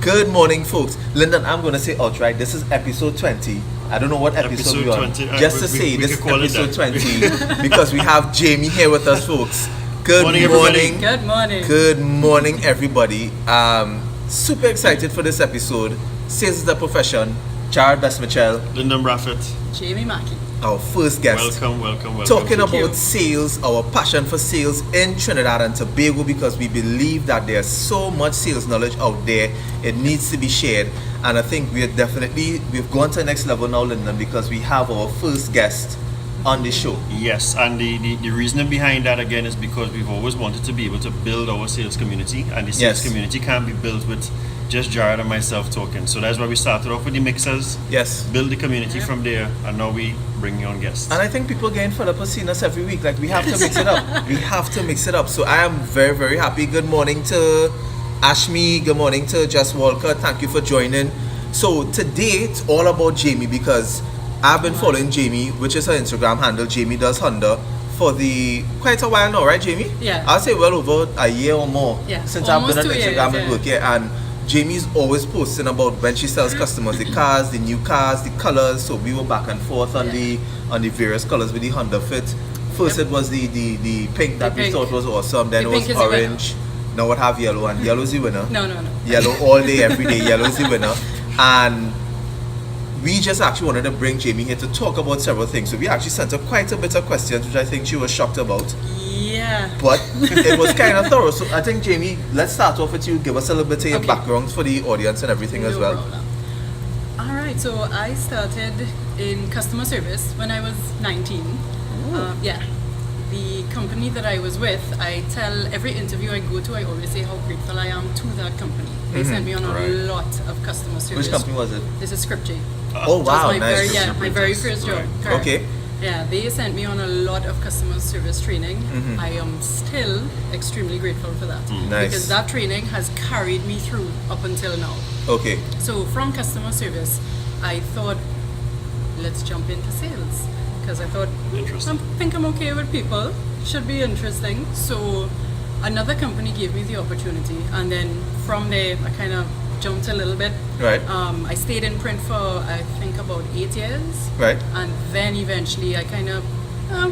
Good morning, folks. Lyndon, I'm going to say outright, this is episode 20. I don't know what episode we're on. 20. Just to say, this is episode 20 because we have Jamie here with us, folks. Good morning. Good morning. Good morning, everybody. Super excited for this episode. Sales is the profession. Jared Michelle, Lyndon Braffett. Jamie Mackie. our first guest. Welcome. Talking Thank you. about sales, our passion for sales in Trinidad and Tobago, because we believe that there's so much sales knowledge out there. It needs to be shared. And I think we've gone to the next level now, Lyndon, because we have our first guest on the show. Yes, and the reasoning behind that again is because we've always wanted to be able to build our sales community, and the sales community can't be built with just Jared and myself talking. So that's why we started off with the mixers. Yes. Build the community from there, and now we bring on guests. And I think people getting fed up of seeing us every week. Like, we have to mix it up. We have to mix it up. So I am very, very happy. Good morning to Ashmi. Good morning to Jess Walker. Thank you for joining. So today it's all about Jamie, because I've been following Jamie, which is her Instagram handle, Jamie Does Honda, for quite a while now, right, Jamie? Yeah. I'll say well over a year or more since I've been on Instagram and work. Yeah, and Jamie's always posting about when she sells customers the cars, the new cars, the colors. So we were back and forth on the various colors with the Honda Fit. First it was the pink that we thought was awesome. Then it was orange. Now it have yellow, and yellow is the winner. No. Yellow all day, every day. Yellow is the winner. And we just actually wanted to bring Jamie here to talk about several things. So we actually sent her quite a bit of questions, which I think she was shocked about. Yeah. But it was kind of thorough. So I think, Jamie, let's start off with you. Give us a little bit of your background for the audience and everything as well. Problem. All right. So I started in customer service when I was 19. The company that I was with, I tell every interview I go to, I always say how grateful I am to that company. They sent me on a lot of customer service. Which company was it? This is Script J. Oh, wow, nice. My very first job. Right. Okay. Yeah, they sent me on a lot of customer service training. I am still extremely grateful for that. Nice. Because that training has carried me through up until now. Okay. So from customer service, I thought, let's jump into sales. Because I thought, I think I'm okay with people. Should be interesting. So another company gave me the opportunity. And then from there, I kind of jumped a little bit. Right. I stayed in print for, I think, about 8 years. Right. And then eventually I kind of,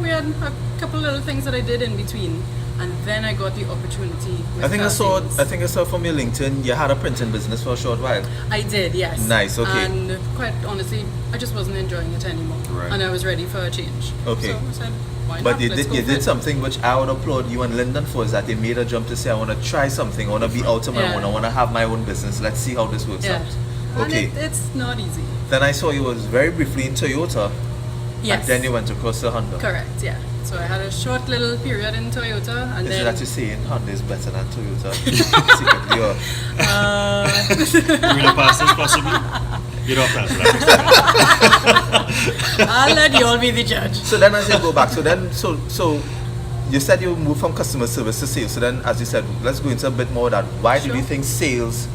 we had a couple little things that I did in between. And then I got the opportunity with I think I sales. saw from your LinkedIn you had a printing business for a short while. I did, yes. Nice, okay. And quite honestly, I just wasn't enjoying it anymore. Right. And I was ready for a change. Okay. So I said, why not? But you Let's go for did it. something which I would applaud you and Lyndon for, is that they made a jump to say, I want to try something, I want to be out on my own, I want to have my own business. Let's see how this works out. Okay. And it's not easy. Then I saw you was very briefly in Toyota. Yes. And then you went across to Honda. Correct, yeah. So I had a short little period in Toyota, and Is then it that you're saying Honda is better than Toyota? Secretly, or- We're going to pass this possibly? You don't have to answer that. I'll let you all be the judge. So then as you go back, so you said you moved from customer service to sales. So then, as you said, let's go into a bit more of that. Why did you think sales,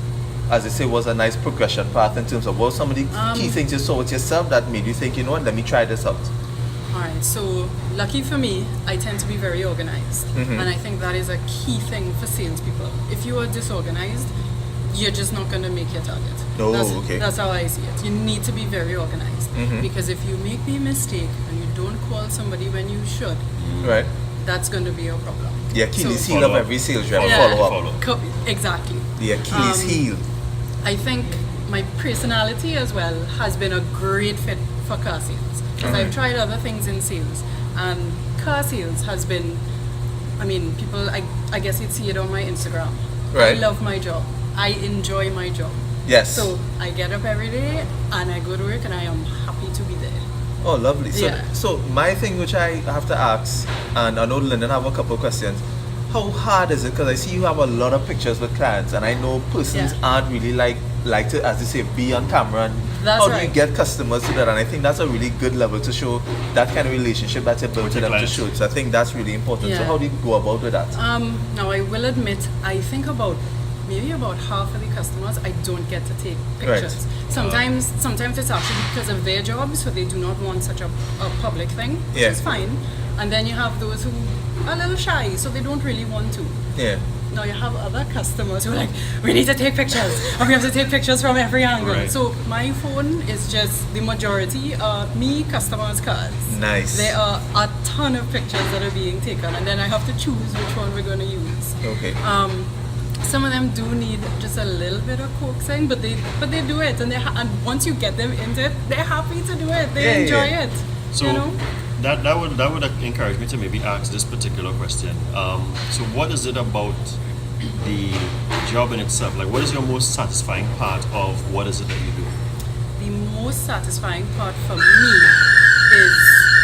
as I say, was a nice progression path in terms of what some of the key things you saw with yourself that made you think, you know what, let me try this out? Alright, so lucky for me, I tend to be very organized. And I think that is a key thing for salespeople. If you are disorganized, you're just not going to make your target. That's how I see it. You need to be very organized. Because if you make the mistake and you don't call somebody when you should, Right. that's going to be your problem. The Achilles So- heel of every sales rep, Yeah. follow up. Exactly. The Achilles heel. I think my personality as well has been a great fit for car sales. Because I've tried other things in sales. And car sales has been, I mean, people, I guess you'd see it on my Instagram. Right. I love my job. I enjoy my job. Yes. So I get up every day and I go to work and I am happy to be there. Oh, lovely. So, Yeah. so my thing which I have to ask, and I know Lyndon have a couple of questions, how hard is it? Because I see you have a lot of pictures with clients, and I know persons aren't really like to, as they say, be on camera. And That's how do right. you get customers to that? And I think that's a really good level to show that kind of relationship that you built to them to clients. show it. So I think that's really important. So Yeah. how do you go about with that? Now I will admit, I think maybe about half of the customers I don't get to take pictures. Sometimes it's actually because of their job, so they do not want such a public thing, which is fine. And then you have those who are a little shy, so they don't really want to. Yeah. Now you have other customers who are like, we need to take pictures, and we have to take pictures from every angle. Right. So my phone is just the majority are me customers' cards. Nice. There are a ton of pictures that are being taken, and then I have to choose which one we're going to use. Okay. Some of them do need just a little bit of coaxing, but they do it, and and once you get them into it, they're happy to do it. They enjoy it. So you know? that would encourage me to maybe ask this particular question. So what is it about the job in itself? Like, what is your most satisfying part of what is it that you do? The most satisfying part for me is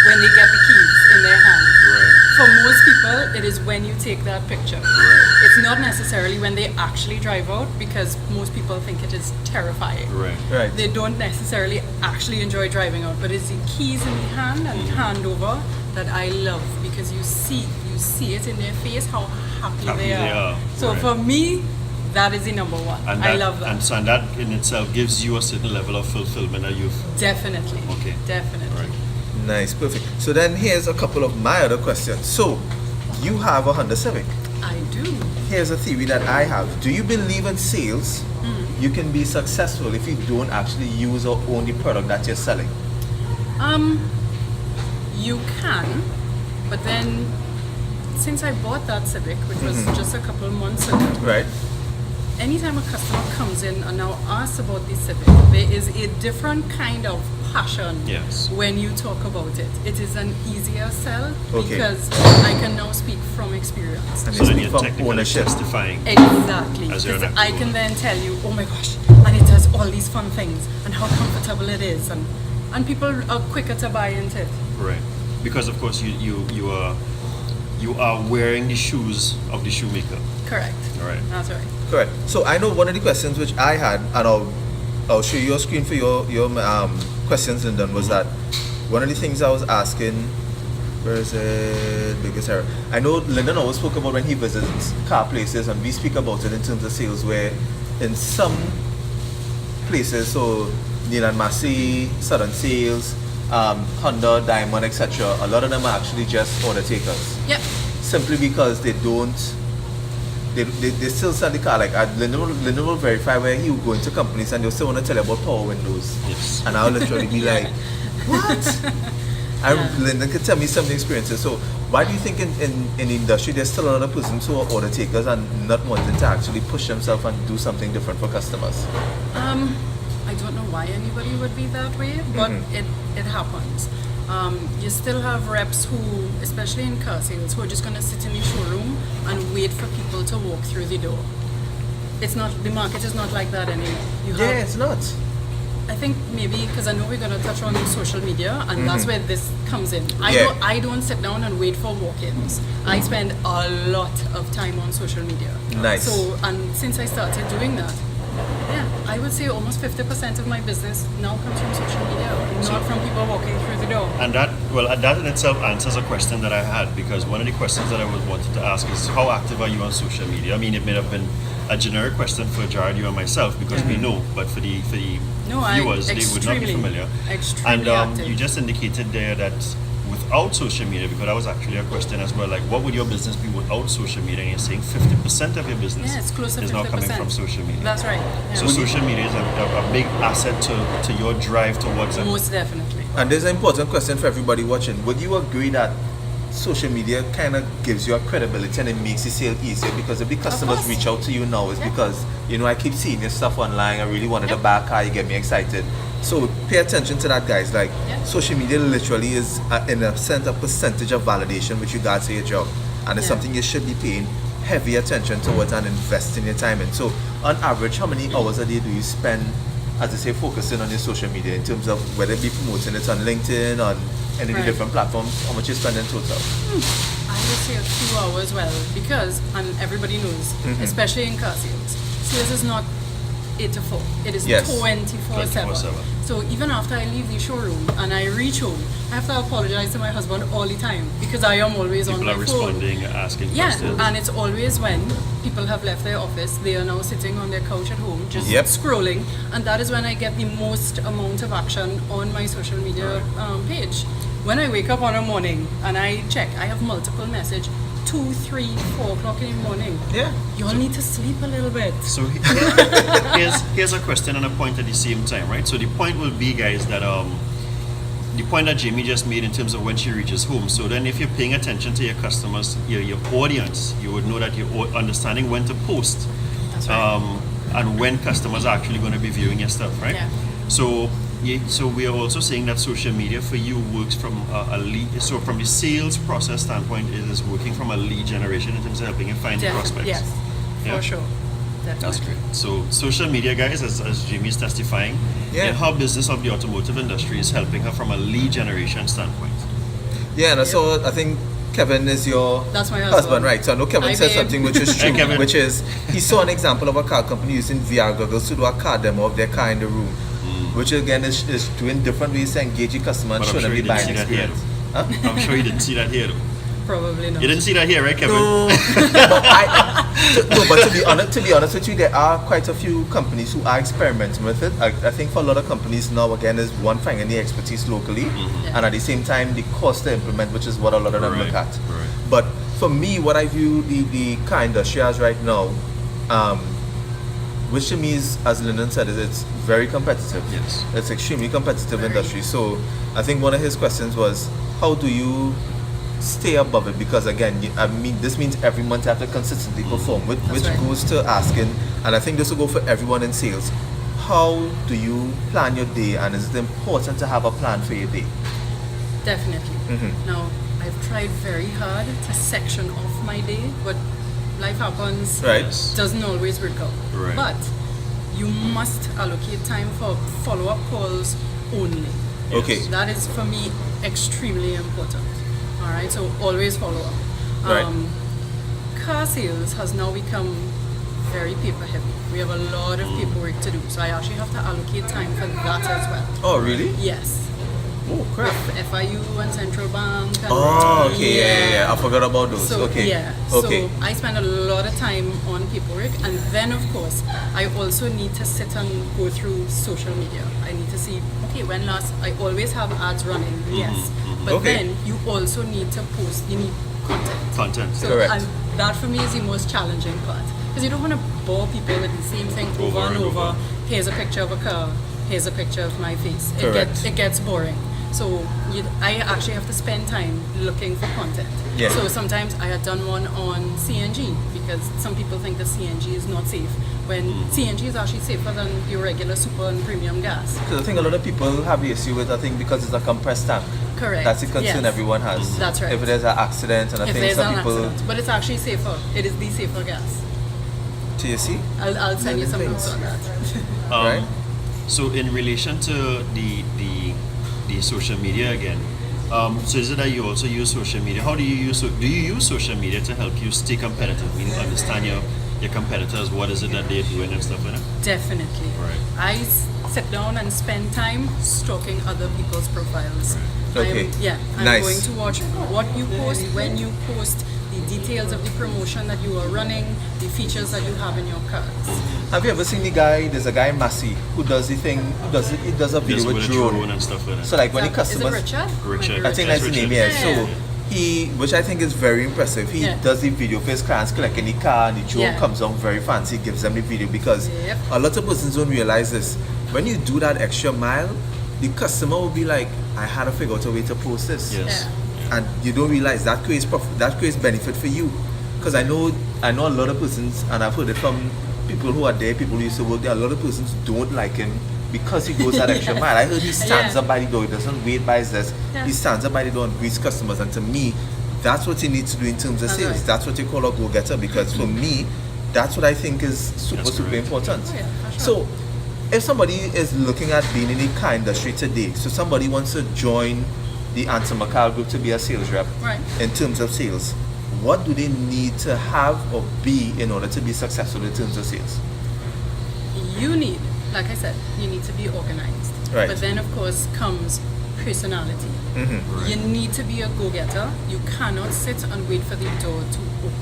when they get the keys in their hand. Right. For most people, it is when you take that picture. Right. It's not necessarily when they actually drive out, because most people think it is terrifying. Right. Right. They don't necessarily actually enjoy driving out, but it's the keys in the hand and handover that I love, because you see it in their face how happy they are. So right. for me, that is the number one. And I love that. And that in itself gives you a certain level of fulfillment that you've... Definitely. Okay. Definitely. Right. Nice, perfect. So then here's a couple of my other questions. So, you have a Honda Civic. I do. Here's a theory that I have. Do you believe in sales? You can be successful if you don't actually use or own the product that you're selling. You can, but then since I bought that Civic, which was just a couple of months ago, Right. anytime a customer comes in and now asks about the Civic, there is a different kind of passion Yes. when you talk about it. It is an easier sell Okay. because I can now speak from experience. And So they then speak you're from technically ownership. testifying. Exactly. As you're an 'Cause active I can owner. then tell you, oh my gosh, and it does all these fun things and how comfortable it is, and people are quicker to buy into it. Right. Because of course you are wearing the shoes of the shoemaker. Correct. All right. That's right. Correct. So I know one of the questions which I had, and I'll show you your screen for your questions, and then was that one of the things I was asking. Where is it? Biggest error. I know Lyndon always spoke about when he visits car places, and we speak about it in terms of sales, where in some places, so Neil and Massey, Southern Sales, Honda, Diamond, etc., a lot of them are actually just order takers. Yep. Simply because they still sell the car. Like Lyndon will verify where he will go into companies and they'll still want to tell you about power windows. Yes. And I'll literally be like, what? Lyndon could tell me some of the experiences. So why do you think in the industry there's still a lot of persons who are order takers and not wanting to actually push themselves and do something different for customers? I don't know why anybody would be that way, but it happens. You still have reps who, especially in car sales, who are just going to sit in the showroom and wait for people to walk through the door. It's not, the market is not like that anymore. It's not. I think maybe because I know we're going to touch on social media, and that's where this comes in. Yeah. I don't sit down and wait for walk-ins. I spend a lot of time on social media. Nice. So, and since I started doing that, yeah, I would say almost 50% of my business now comes from social media, not from people walking through the door. And that in itself answers a question that I had, because one of the questions that I wanted to ask is how active are you on social media? I mean, it may have been a generic question for Jared, you and myself, because we know, but for the viewers, they would not be familiar. Extremely And active. you just indicated there that without social media, because that was actually a question as well, like what would your business be without social media? And you're saying 50% of your business It's close to is 50%. now coming from social media. That's right. Yeah. So social media is a big asset to your drive towards it. Most definitely. And there's an important question for everybody watching. Would you agree that social media kind of gives you a credibility and it makes the sale easier? Because if the customers course. reach out to you now, it's because, I keep seeing your stuff online. I really wanted to buy a car. You get me excited. So pay attention to that, guys. Like, social media literally is, in a sense, a percentage of validation with regards to your job. And it's something you should be paying heavy attention towards and investing your time in. So, on average, how many hours a day do you spend, as I say, focusing on your social media in terms of whether it be promoting it on LinkedIn, on any of the different platforms? How much you spend in total? I would say a few hours, because, and everybody knows, especially in car sales, sales is not 8 to 4. It is 24/7. So even after I leave the showroom and I reach home, I have to apologize to my husband all the time because I am always on my phone. People are responding, asking questions. And it's always when people have left their office, they are now sitting on their couch at home, just scrolling, and that is when I get the most amount of action on my social media page. When I wake up on a morning and I check, I have multiple messages 2, 3, 4 o'clock in the morning. Yeah. You all need to sleep a little bit. So here's a question and a point at the same time, right? So the point will be, guys, that the point that Jamie just made in terms of when she reaches home. So then if you're paying attention to your customers, your audience, you would know that you're understanding when to post. That's right. And when customers are actually going to be viewing your stuff, right? Yeah. So we are also saying that social media for you works from a lead. So from the sales process standpoint, it is working from a lead generation in terms of helping you find prospects. Yes, Yeah? for sure. Definitely. That's great. So social media, guys, as Jamie is testifying, in her business of the automotive industry is helping her from a lead generation standpoint. Yeah, and so I think Kevin is your That's my husband, right? So I know Kevin Hi, said babe. something which is true, Hi, Kevin. which is he saw an example of a car company using VR goggles to do a car demo of their car in the room, which again is doing different ways to engage the customer and But show I'm them sure the you didn't buying see that here. experience. Huh? I'm sure you didn't see that here, though. Probably not. You didn't see that here, right, Kevin? No, but to be honest with you, there are quite a few companies who are experimenting with it. I think for a lot of companies now, again, is one finding the expertise locally, and at the same time the cost to implement, which is what a lot of them look at. Right. But for me, what I view the car industry as right now, which to me is, as Lyndon said, is it's very competitive. Yes. It's extremely competitive Very. industry. So I think one of his questions was, how do you stay above it? Because again, this means every month you have to consistently perform, which right. goes to asking, and I think this will go for everyone in sales. How do you plan your day, and is it important to have a plan for your day? Definitely. Now, I've tried very hard to section off my day, but life happens. Right. Doesn't always work out. Right. But you must allocate time for follow-up calls only. Okay. That is, for me, extremely important. All right, so always follow up. Right. Car sales has now become very paper heavy. We have a lot of paperwork to do, so I actually have to allocate time for that as well. Oh, really? Yes. Oh, crap. With FIU and Central Bank. And Oh, okay, yeah. I forgot about those. So, okay. yeah. Okay. So I spend a lot of time on paperwork, and then of course I also need to sit and go through social media. I need to see, okay, when last I always have ads running, yes. But Okay. then you also need to post, you need content. Content. So, Correct. and that for me is the most challenging part. Because you don't want to bore people with the same thing over and over. Here's a picture of a car, here's a picture of my face. Correct. It gets boring. So I actually have to spend time looking for content. Yeah. So sometimes I had done one on CNG because some people think that CNG is not safe, when CNG is actually safer than your regular super and premium gas. Because I think a lot of people have the issue with, I think, because it's a compressed tank. Correct. That's the concern Yes. everyone has. That's right. If there's an accident, and I If think there's some an people. accident. But it's actually safer. It is the safer gas. Do you see? I'll send you some Many notes things. on that. Right. So in relation to the social media again, so is it that you also use social media? How do you use social media to help you stay competitive? Meaning understand your competitors, what is it that they're doing and stuff like that? Definitely. Right. I sit down and spend time stalking other people's profiles. Right. Okay. I'm Nice. going to watch what you post, when you post, the details of the promotion that you are running, the features that you have in your cards. Have you ever seen the guy? There's a guy Mackie who does the thing. He does a video Just with with a drone. drone and stuff like that. So like when the Is it customers, Richard? Richard. Maybe I think that's the name. Yeah. Yeah. So he, which I think is very impressive. He Yeah. does the video for his clients collecting the car, and the drone Yeah. comes on very fancy. Gives them the video because Yep. a lot of persons don't realize this. When you do that extra mile, the customer will be like, "I had to figure out a way to post this." Yes. And you don't realize that creates benefit for you, because I know a lot of persons, and I've heard it from people who are there, people who used to work there. A lot of persons don't like him because he goes that extra mile. I heard he stands Yeah. up by the door, he doesn't wait by his desk. Yeah. He stands up by the door and greets customers. And to me, that's what you need to do in terms of That's sales. right. That's what you call a go-getter. Because for me, that's what I think is super That's correct. important. Oh, yeah, for sure. So if somebody is looking at being in the car industry today, so somebody wants to join the Ansa McAL group to be a sales rep, Right. in terms of sales, what do they need to have or be in order to be successful in terms of sales? You need, like I said, you need to be organized. Right. But then, of course, comes personality. Mm-hmm. You need to be a go-getter. You cannot sit and wait for the door to open.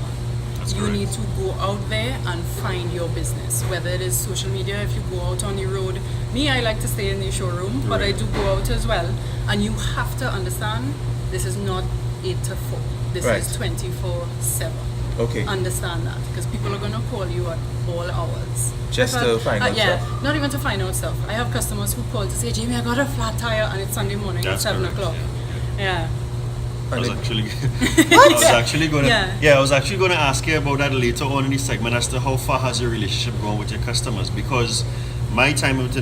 That's You correct. need to go out there and find your business, whether it is social media, if you go out on the road. Me, I like to stay in the showroom, but I Right. do go out as well. And you have to understand, this is not 8 to 4. This Right. is 24/7. Okay. Understand that, because people are going to call you at all hours. Just to find out Yeah, stuff. not even to find out stuff. I have customers who call to say, Jamie, I got a flat tire, and it's Sunday morning at That's 7 correct, o'clock. Yeah. I was And actually, I was actually gonna, Yeah. I was actually gonna ask you about that later on in the segment as to how far has your relationship gone with your customers, because my time with the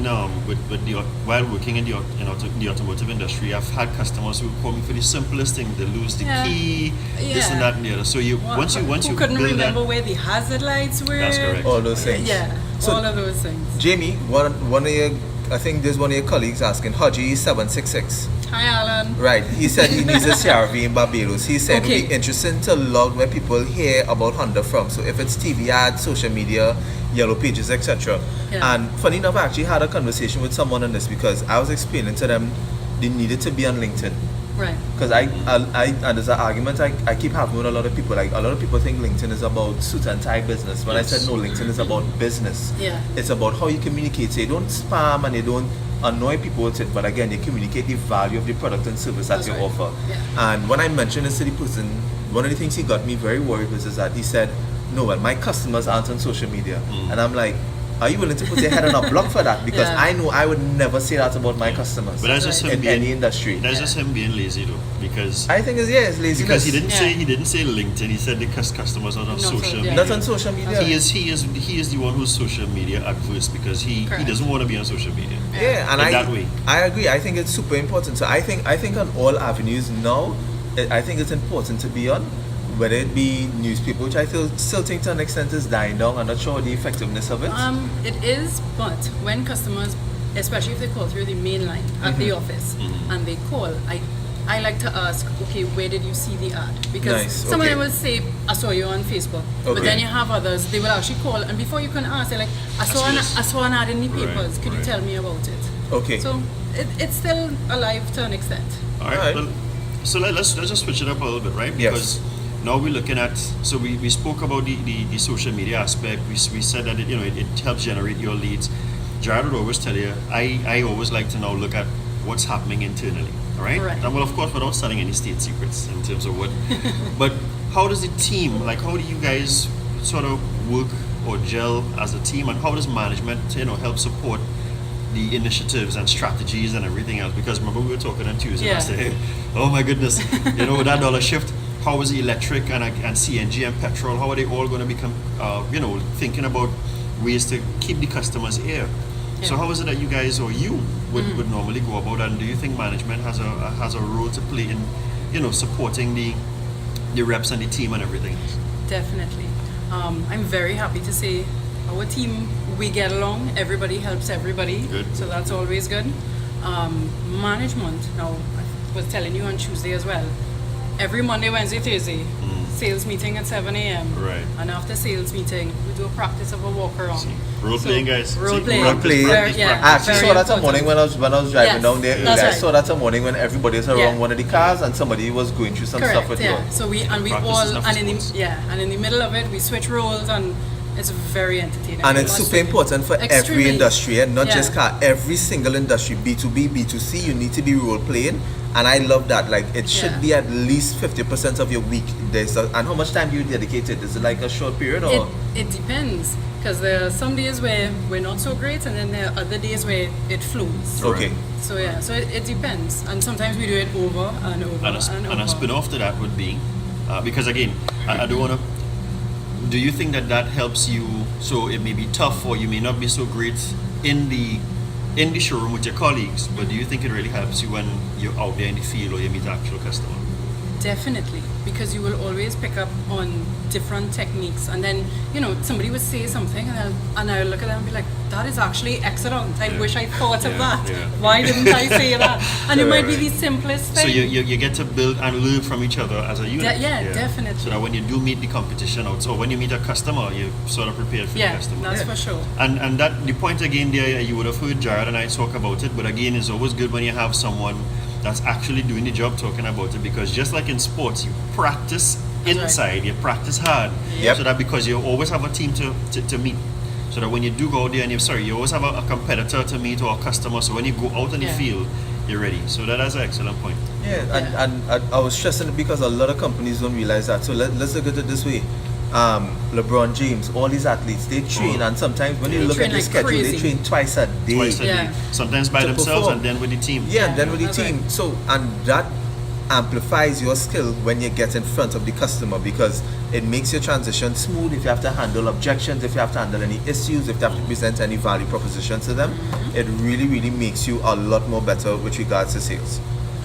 while working in the automotive industry, I've had customers who call me for the simplest thing. They lose the Yeah. key, this Yeah. and that and the other. So once Who you couldn't build remember that, where the hazard lights were. that's correct. all those things. Yeah, So- all of those things. Jamie, one of your, I think there's one of your colleagues asking, Haji 766. Hi, Alan. Right, he said he needs a CRV in Barbados. He said it Okay. would be interesting to log where people hear about Honda from. So if it's TV ads, social media, yellow pages, etc. Yeah. And funny enough, I actually had a conversation with someone on this because I was explaining to them they needed to be on LinkedIn. Right. Because I and there's an argument I keep having with a lot of people. Like a lot of people think LinkedIn is about suit and tie business. When I said no, LinkedIn is about business. Yeah. It's about how you communicate. So you don't spam and you don't annoy people with it, but again, you communicate the value of the product and service that That's you right. offer. Yeah. And when I mentioned this to the person, one of the things he got me very worried was is that he said, no, well, my customers aren't on social media. And I'm like, are you willing to put your head on a block for that? Because Yeah. I know I would never say that about my customers But that's just him in being any industry. That's just him being lazy though, because I think it's laziness. because he didn't say Yeah. he didn't say LinkedIn. He said the customers are on Not social on- media. yeah. Not on social media. He is the one who's social media adverse because he Correct. doesn't want to be on social media. Yeah, and In that way. I agree. I think it's super important. So I think on all avenues now, I think it's important to be on, whether it be newspaper, which I still think to an extent is dying down. I'm not sure the effectiveness of it. It is, but when customers, especially if they call through the main line at the office and they call, I like to ask, okay, where did you see the ad? Because Nice, some of okay. them will say, I saw you on Facebook. Okay. But then you have others, they will actually call, and before you can ask, they're like, I saw an ad in the papers. Could you right. tell me about it? Okay. So it's still alive to an extent. All right. Alright. Well, so let's just switch it up a little bit, right? Yes. Because now we're looking at, so we spoke about the social media aspect. We said that it helps generate your leads. Jared would always tell you, I always like to now look at what's happening internally, all right? Right. And well, of course, without selling any state secrets in terms of what, but how does the team, like how do you guys sort of work or gel as a team, and how does management, help support the initiatives and strategies and everything else? Because remember we were talking on Tuesday, and I Yeah. said, oh my goodness, with that dollar shift, how is the electric and CNG and petrol, how are they all going to become, thinking about ways to keep the customers here? So Yeah. how is it that you guys or you would normally go about that? And do you think management has a role to play in, supporting the reps and the team and everything? Definitely. I'm very happy to say our team, we get along, everybody helps everybody. Good. So that's always good. Management, now I was telling you on Tuesday as well, every Monday, Wednesday, Thursday, sales meeting at 7 a.m. Right. And after sales meeting, we do a practice of a walk around. Role playing, guys. Role See, playing. Role playing. practice, Yeah. practice. I actually Very saw that a important. morning when I was driving Yes, down there. that's I right. saw that a morning when everybody was around Yeah. one of the cars and somebody was going through some stuff Correct, with yeah. you. So we Practice all, is enough and in sports. the middle of it, we switch roles, and it's very entertaining. And We it's must super say. important for every Extremely. industry, and not Yeah. just car. Every single industry, B2B, B2C, you need to be role playing, and I love that. Like it should Yeah. be at least 50% of your week. And how much time do you dedicate it? Is it like a short period or? It depends, because there are some days where we're not so great, and then there are other days where it flows. Okay. So yeah, so it depends, and sometimes we do it over and over And a spin-off to that would be, because again, I don't want to, do you think that helps you, so it may be tough or you may not be so great in the showroom with your colleagues, but do you think it really helps you when you're out there in the field or you meet the actual customer? Definitely, because you will always pick up on different techniques, and then somebody would say something, and I'll look at them and be like, "That is actually excellent. I Yeah. wish I thought of Yeah, that. yeah. Why didn't I say that?" And it might be Right. the simplest So thing. you get to build and learn from each other as a unit. Yeah, definitely. So that when you do meet the competition out, so when you meet a customer, you're sort of prepared for the Yeah, customer. that's Yeah. for sure. And that the point again there, you would have heard Jared and I talk about it, but again, it's always good when you have someone that's actually doing the job talking about it, because just like in sports, you practice That's right. inside, you practice hard, Yep. so that because you always have a team to meet. so that when you do go out there and you always have a competitor to meet or a customer. So when you go out in the field, you're ready. So that's an excellent point. Yeah, and I was stressing it because a lot of companies don't realize that. So let's look at it this way. LeBron James, all these athletes, they train, and sometimes when you look at the schedule, they train twice a day. Sometimes by themselves and then with the team. And then with the team. Right. So, and that amplifies your skill when you get in front of the customer, because it makes your transition smooth. If you have to handle objections, if you have to handle any issues, if you have to present any value proposition to them, it really, really makes you a lot more better with regards to sales.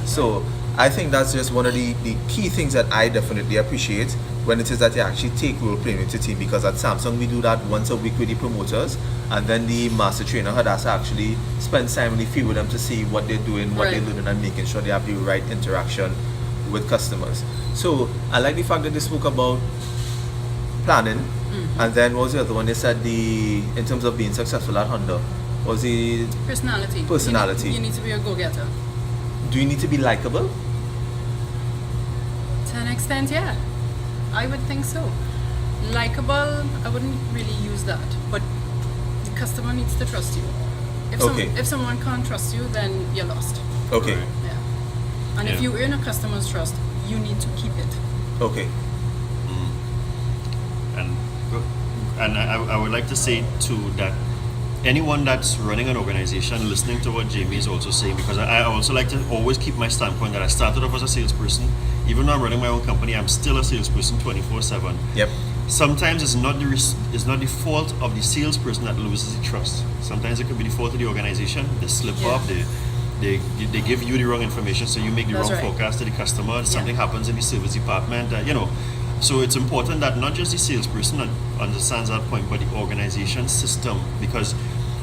So I think that's just one of the key things that I definitely appreciate when it is that you actually take role playing with your team, because at Samsung we do that once a week with the promoters, and then the master trainer has to actually spend time in the field with them to see what they're doing, what they're learning, and making sure they have the right interaction with customers. So I like the fact that they spoke about planning, and then what was the other one? They said in terms of being successful at Honda, was the personality. You need to be a go-getter. Do you need to be likable? To an extent, yeah. I would think so. Likable, I wouldn't really use that, but the customer needs to trust you. If someone can't trust you, then you're lost. Okay. Right. Yeah. And if you earn a customer's trust, you need to keep it. Okay. And I would like to say too that anyone that's running an organization, listening to what Jamie is also saying, because I also like to always keep my standpoint that I started off as a salesperson. Even though I'm running my own company, I'm still a salesperson 24/7. Yep. Sometimes it's not the fault of the salesperson that loses the trust. Sometimes it could be the fault of the organization. They slip up, they give you the wrong information, so you make the wrong forecast to the customer. Something happens in the service department, So it's important that not just the salesperson understands that point, but the organization system, because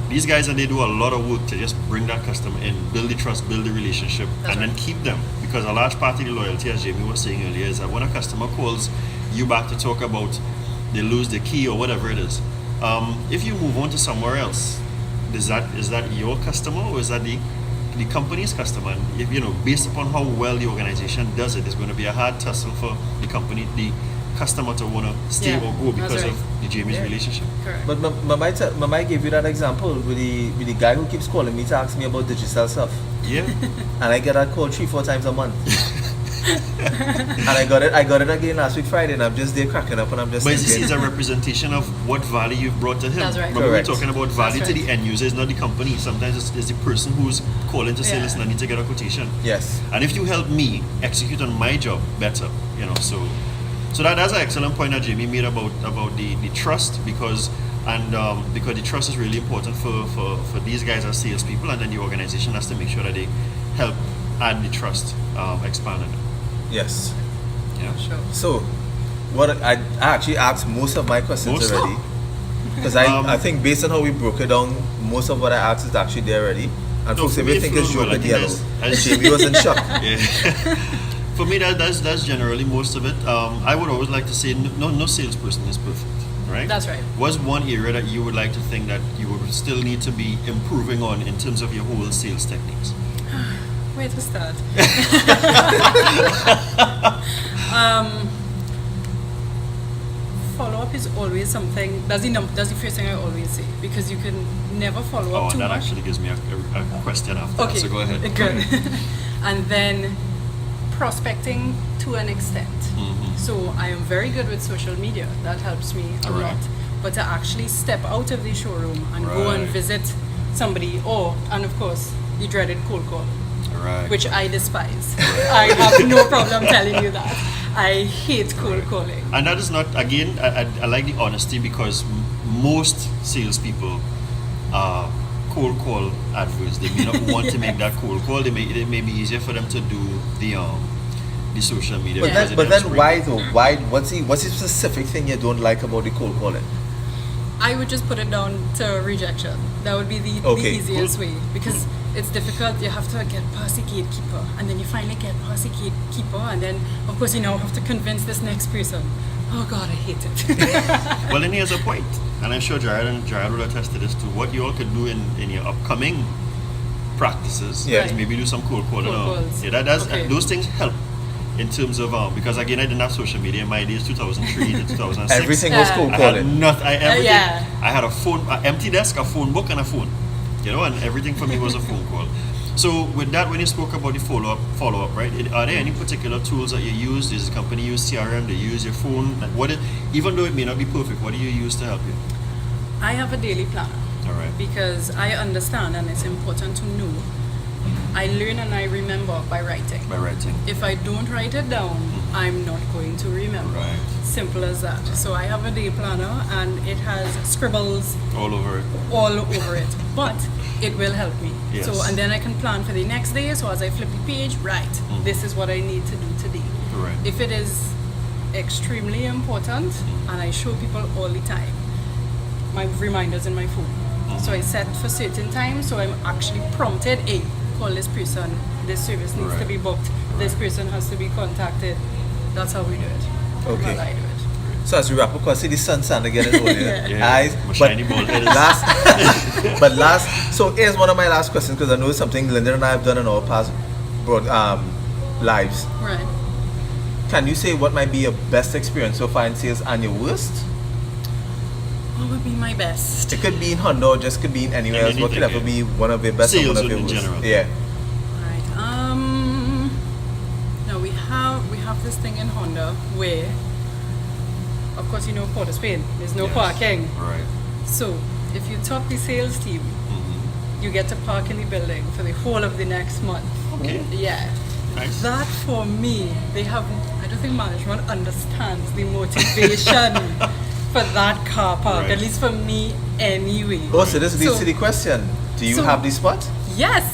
these guys, and they do a lot of work to just bring that customer in, build the trust, build the relationship, then keep them. Because a large part of the loyalty, as Jamie was saying earlier, is that when a customer calls you back to talk about they lose the key or whatever it is, if you move on to somewhere else, is that your customer, or is that the company's customer? And if, based upon how well the organization does it, it's going to be a hard tussle for the company, the customer, to want to stay or go because of the Jamie's relationship. Correct. But Mama gave you that example with the guy who keeps calling me to ask me about digital stuff. Yeah. And I get that call 3-4 times a month. And I got it again last week Friday, and I'm just there cracking up, and I'm just. But it's a representation of what value you've brought to him. That's right. Remember, we're talking about value to the end user. It's not the company. Sometimes it's the person who's calling to say, listen, I need to get a quotation. Yes. And if you help me execute on my job better, so that's an excellent point that Jamie made about the trust, because the trust is really important for these guys as salespeople, and then the organization has to make sure that they help add the trust, expand it. Yes. Yeah. Sure. So, what I actually asked most of my questions already, because I think based on how we broke it down, most of what I asked is actually there already. And folks, if you think it's joke with yellow, Jamie was in shock. Yeah. For me, that's generally most of it. I would always like to say no salesperson is perfect, right? That's right. What's one area that you would like to think that you would still need to be improving on in terms of your whole sales techniques? Where to start? Follow-up is always something. That's the first thing I always say, because you can never follow up too much. Oh, that actually gives me a question after that, so go ahead. Good. And then prospecting to an extent. Mm-hmm. So I am very good with social media. That helps me a lot. But to actually step out of the showroom and go and visit somebody, and of course, the dreaded cold call. Right. Which I despise. I have no problem telling you that. I hate cold calling. And that is not, again, I like the honesty, because most salespeople are cold call adverse. They may not want to make that cold call. It may be easier for them to do the social media. But then why though? What's the specific thing you don't like about the cold calling? I would just put it down to rejection. That would be the easiest way, because it's difficult. You have to get past the gatekeeper, and then you finally get past the gatekeeper, and then of course you now have to convince this next person. Oh God, I hate it. Well, then here's a point, and I'm sure Jared will attest to this too. What you all could do in your upcoming practices is maybe do some cold calling. Cold calls. Those things help. in terms of because again I didn't have social media in my days, 2003 to 2006. Everything was cold I calling. had not. Everything. Yeah. I had a phone, an empty desk, a phone book, and a phone. You know, and everything for me was a phone call. So with that, when you spoke about the follow up, right? Are there any particular tools that you use? Does the company use CRM? Do you use your phone? Even though it may not be perfect, what do you use to help you? I have a daily planner. All right. Because I understand, and it's important to know, I learn and I remember by writing. By writing. If I don't write it down, I'm not going to remember. Right. Simple as that. So I have a day planner and it has scribbles All over it. all over it. But it will help me. Yes. So and then I can plan for the next day. So as I flip the page, right, this is what I need to do today. Right. If it is extremely important, and I show people all the time, my reminders in my phone. So I set for certain times, so I'm actually prompted, hey, call this person, this service needs to be booked, this person has to be contacted. That's how we do it. Okay. That's how I do it. So as we wrap up, because see the sun starting to get it earlier. Eyes, my shiny bald head is- so here's one of my last questions, because I know it's something Linda and I have done in our past lives. Right. Can you say what might be your best experience so far in sales and your worst? What would be my best? It could be in Honda or just could be in anywhere else. What could ever be one of your best and Sales one of your in worst? general. Yeah. Right. Now we have this thing in Honda where, of course, you know Port of Spain. There's no parking. Right. So if you talk the sales team, you get to park in the building for the whole of the next month. Okay. Yeah. Nice. That for me, I don't think management understands the motivation for that car park, Right. at least for me anyway. Oh, so this leads to the question. Do you have the spot? Yes.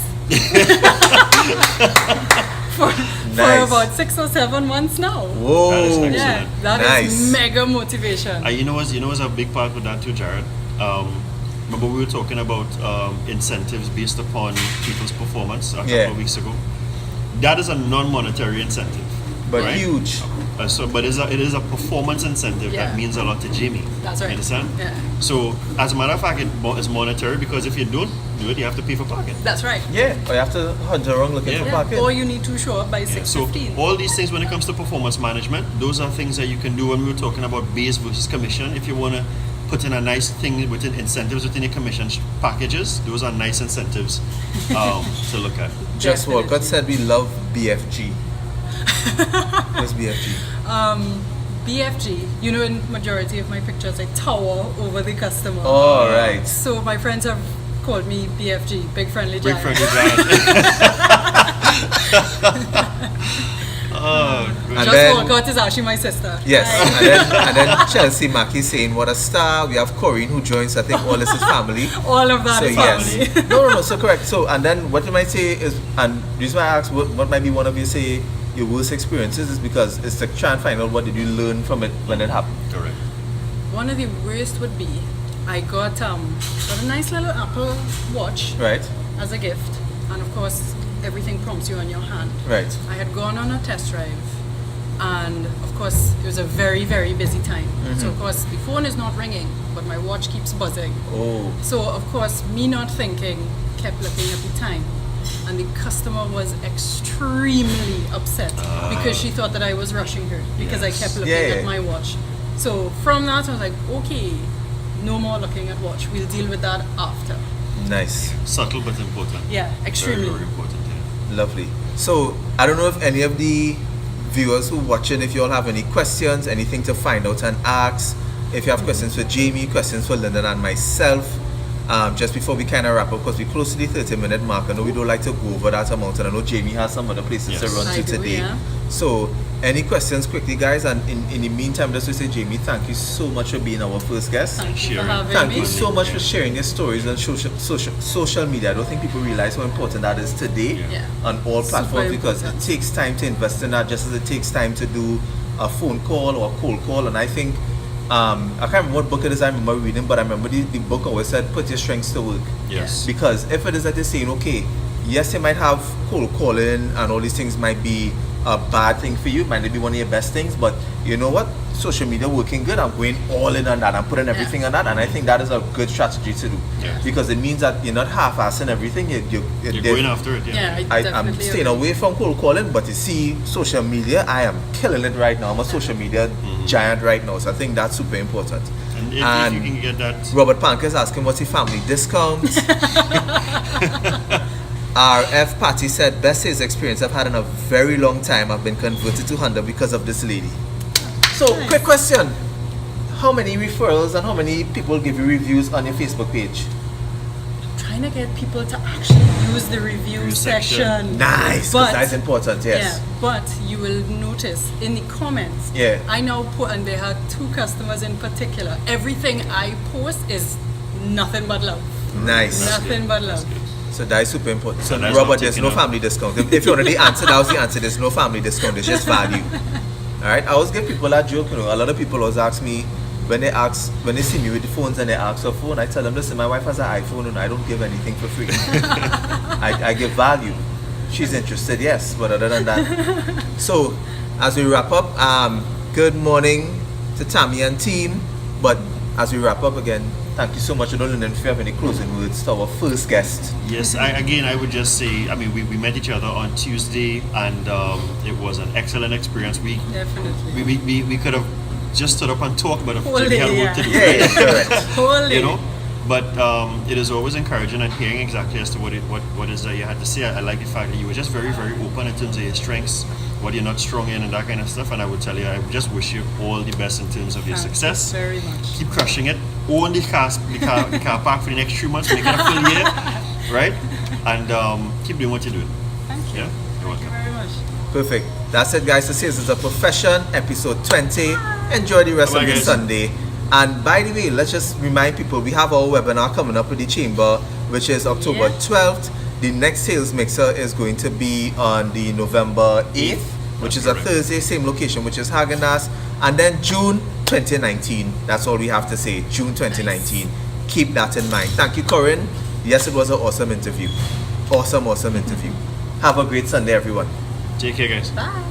for Nice. about 6 or 7 months now. Whoa. That is excellent. Yeah, that Nice. is mega motivation. You know what's a big part with that too, Jared? Remember we were talking about incentives based upon people's performance a couple of weeks ago. That is a non-monetary incentive, But right? huge. But it is a performance incentive Yeah. that means a lot to Jamie. That's right. You understand? Yeah. So as a matter of fact, it's monetary, because if you don't do it, you have to pay for parking. That's right. Yeah. Or you have to hunt around looking for Yeah. parking. Or you need to show up by Yeah, 6:15. So all these things, when it comes to performance management, those are things that you can do. When we were talking about base versus commission, if you want to put in a nice thing within incentives within your commission packages, those are nice incentives to look at. Just Definitely. Walcott said we love BFG. What's BFG? BFG, you know, in majority of my pictures, I tower over the customer. All right. So my friends have called me BFG, Big Friendly Big Giant. friendly giant. Oh, good. And Just then- Walcott is actually my sister. Yes, Hi. and then Chelsea Mackie saying what a star. We have Corinne who joins. I think all this is family. All of that So is yes, family. no. So correct. So and then what you might say is, and the reason why I asked what might be one of you say your worst experiences is because it's to try and find out what did you learn from it when it happened. Correct. One of the worst would be I got a nice little Apple Watch Right, as a gift, and of course everything prompts you on your hand. right. I had gone on a test drive, and of course it was a very, very busy time. So of course the phone is not ringing, but my watch keeps buzzing. Oh, So of course me not thinking, kept looking at the time, and the customer was extremely upset because she thought that I was rushing her because I kept looking Yeah. at my watch. So from that I was like, okay, no more looking at watch. We'll deal with that after. nice, Subtle but important. Yeah, extremely. Very, very important. Yeah. lovely. So I don't know if any of the viewers who watching, if you all have any questions, anything to find out and ask. If you have questions for Jamie, questions for Lyndon and myself. Just before we kind of wrap up, because we're close to the 30-minute mark. I know we don't like to go over that amount, and I know Jamie has some other places to Yes. run I to do, today. yeah. So, any questions quickly, guys? And in the meantime, just to say, Jamie, thank you so much for being our first guest. Thank you for Sharing. having Thank me. you so much for sharing your stories on social media. I don't think people realize how important that is today Yeah. on all Super platforms, because important. it takes time to invest in that, just as it takes time to do a phone call or a cold call. And I think I can't remember what book it is I remember reading, but I remember the book always said put your strengths to work. Yes. Because if it is that they're saying, okay, yes, you might have cold calling and all these things might be a bad thing for you, might not be one of your best things, but you know what? social media working good, I'm going all in on that. I'm putting everything on that, and I think that is a good strategy to do because it means that you're not half-assing everything. You're going after it. I'm staying away from cold calling, but you see, social media, I am killing it right now. I'm a social media giant right now, so I think that's super important. And if you can get that. Robert Panker is asking what's your family discount. RF Patty said, best sales experience I've had in a very long time. I've been converted to Honda because of this lady. So, quick question. How many referrals and how many people give you reviews on your Facebook page? Trying to get people to actually use the review section. Nice, because that's important, yes. Yeah, but you will notice in the comments, I now put, and there are 2 customers in particular, everything I post is nothing but love. Nice. Nothing but love. So that is super important. So Robert, there's no family discount. If you already answered, that was the answer. There's no family discount. It's just value. All right. I always give people that joke. You know, a lot of people always ask me when they see me with the phones and they ask for a phone. I tell them, listen, my wife has an iPhone and I don't give anything for free. I give value. She's interested, yes, but other than that. So as we wrap up, good morning to Tammy and team. But as we wrap up again, thank you so much. I don't know if you have any closing words to our first guest. Yes, I would just say, I mean, we met each other on Tuesday, and it was an excellent experience. Definitely. We could have just stood up and talked, but we had work to do. You know, but it is always encouraging and hearing exactly as to what is that you had to say. I like the fact that you were just very, very open in terms of your strengths, what you're not strong in, and that kind of stuff. And I would tell you, I just wish you all the best in terms of your success. Very much. Keep crushing it. Own the car park for the next 3 months, make it a full year, right? And keep doing what you're doing. Thank you. Yeah, you're welcome. Thank you very much. Perfect. That's it, guys. The Sales is a Profession, episode 20. Enjoy the rest of your Sunday. And by the way, let's just remind people, we have our webinar coming up with the Chamber, which is October 12th. The next sales mixer is going to be on the November 8th, which is a Thursday, same location, which is Häagen-Dazs. And then June 2019. That's all we have to say. June 2019. Keep that in mind. Thank you, Corinne. Yes, it was an awesome interview. Awesome interview. Have a great Sunday, everyone. Take care, guys. Bye.